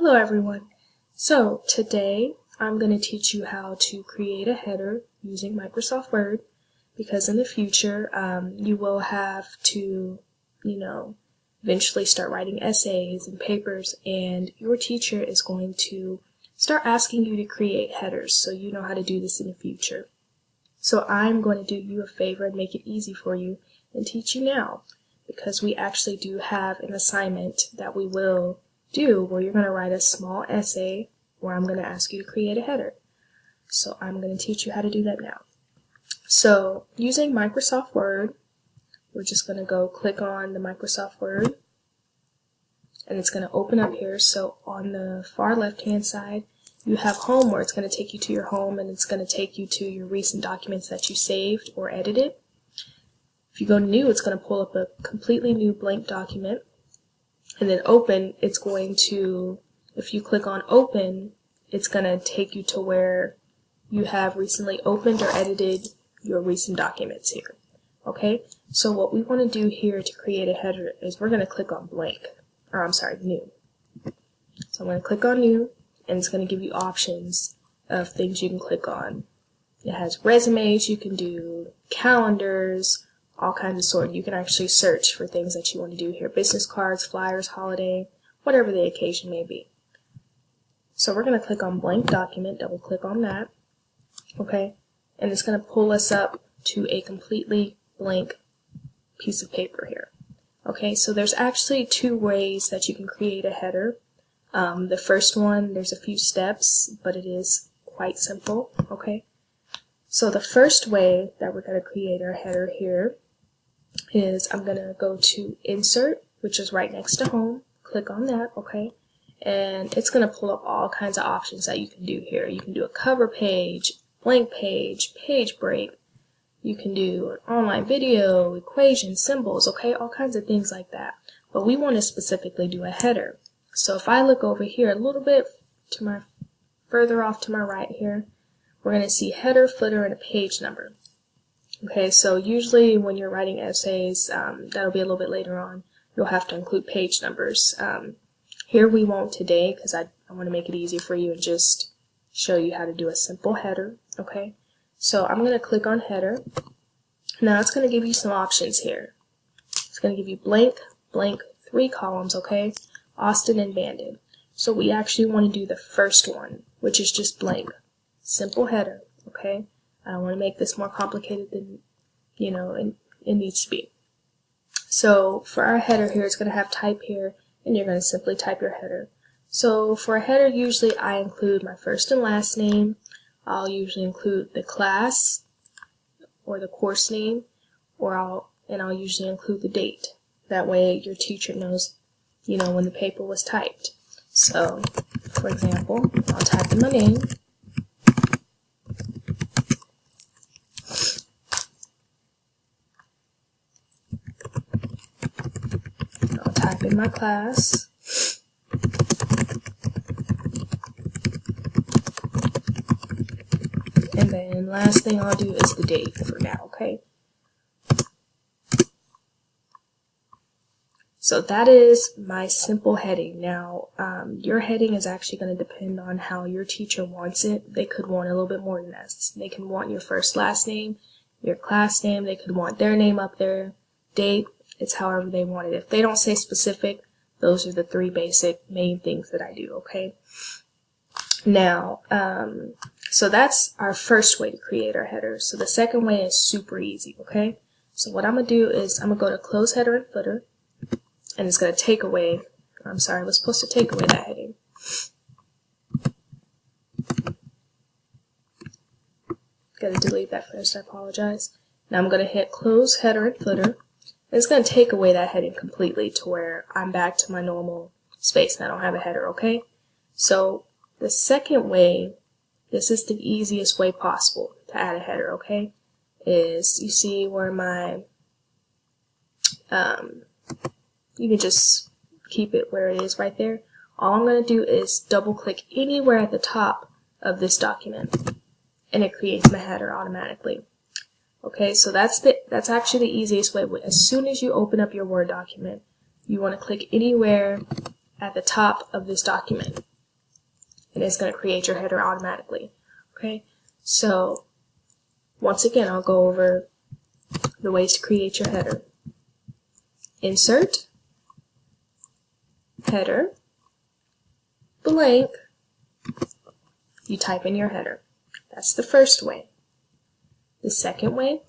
Hello everyone. So today I'm going to teach you how to create a header using Microsoft Word, because in the future you will have to, eventually start writing essays and papers, and your teacher is going to start asking you to create headers, so you know how to do this in the future. So I'm going to do you a favor and make it easy for you and teach you now, because we actually do have an assignment that we will do where you're going to write a small essay where I'm going to ask you to create a header. So I'm going to teach you how to do that now. So using Microsoft Word, we're just going to go click on the Microsoft Word, and it's going to open up here. So on the far left hand side you have home, where it's going to take you to your home, and it's going to take you to your recent documents that you saved or edited. If you go to new, it's going to pull up a completely new blank document. And then open, it's going to, if you click on open, it's going to take you to where you have recently opened or edited your recent documents here. Okay, so what we want to do here to create a header is we're going to click on new. So I'm going to click on new, and it's going to give you options of things you can click on. It has resumes, you can do calendars, all kinds of sort. You can actually search for things that you want to do here. Business cards, flyers, holiday, whatever the occasion may be. So we're going to click on blank document, double click on that. Okay, and it's going to pull us up to a completely blank piece of paper here. Okay, so there's actually two ways that you can create a header. The first one, there's a few steps, but it is quite simple. Okay, so the first way that we're going to create our header here is I'm going to go to Insert, which is right next to Home, click on that, okay, and it's going to pull up all kinds of options that you can do here. You can do a cover page, blank page, page break, you can do an online video, equations, symbols, okay, all kinds of things like that. But we want to specifically do a header. So if I look over here a little bit further off to my right here, we're going to see header, footer, and a page number. Okay, so usually when you're writing essays, that'll be a little bit later on, you'll have to include page numbers. Here we won't today, because I want to make it easy for you and just show you how to do a simple header. Okay, so I'm going to click on header. Now it's going to give you some options here. It's going to give you blank, blank, 3 columns, okay, Austin and Banded. So we actually want to do the first one, which is just blank. Simple header, okay? I don't want to make this more complicated than, it needs to be. So for our header here, it's going to have type here, and you're going to simply type your header. So for a header, usually I include my first and last name. I'll usually include the class or the course name, or I'll usually include the date. That way your teacher knows, when the paper was typed. So, for example, I'll type in my name. I'll type in my class. And then last thing I'll do is the date for now, okay? So that is my simple heading. Now, your heading is actually going to depend on how your teacher wants it. They could want a little bit more than this. They can want your first, last name, your class name. They could want their name up there, date. It's however they want it. If they don't say specific, those are the 3 basic main things that I do, okay? Now, so that's our first way to create our header. So the second way is super easy, okay? So what I'm going to do is I'm going to go to Close Header and Footer, and it's going to take away, I was supposed to take away that heading. Got to delete that first, I apologize. Now I'm going to hit Close Header and Footer, and it's going to take away that heading completely to where I'm back to my normal space and I don't have a header, okay? So the second way, this is the easiest way possible to add a header, okay, is you see where my, you can just keep it where it is right there. All I'm going to do is double click anywhere at the top of this document, and it creates my header automatically. Okay, so that's actually the easiest way. As soon as you open up your Word document, you want to click anywhere at the top of this document, and it's going to create your header automatically. Okay, so once again, I'll go over the ways to create your header. Insert, header, blank, you type in your header. That's the first way. The second way,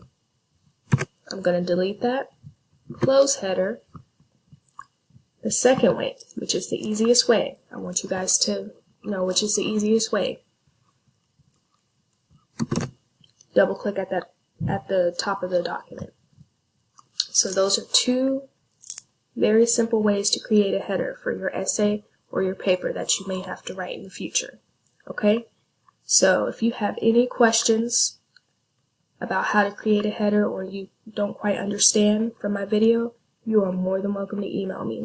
I'm going to delete that, close header. The second way, which is the easiest way, I want you guys to know which is the easiest way. Double click at the top of the document. So those are two very simple ways to create a header for your essay or your paper that you may have to write in the future. Okay? So if you have any questions about how to create a header or you don't quite understand from my video, you are more than welcome to email me.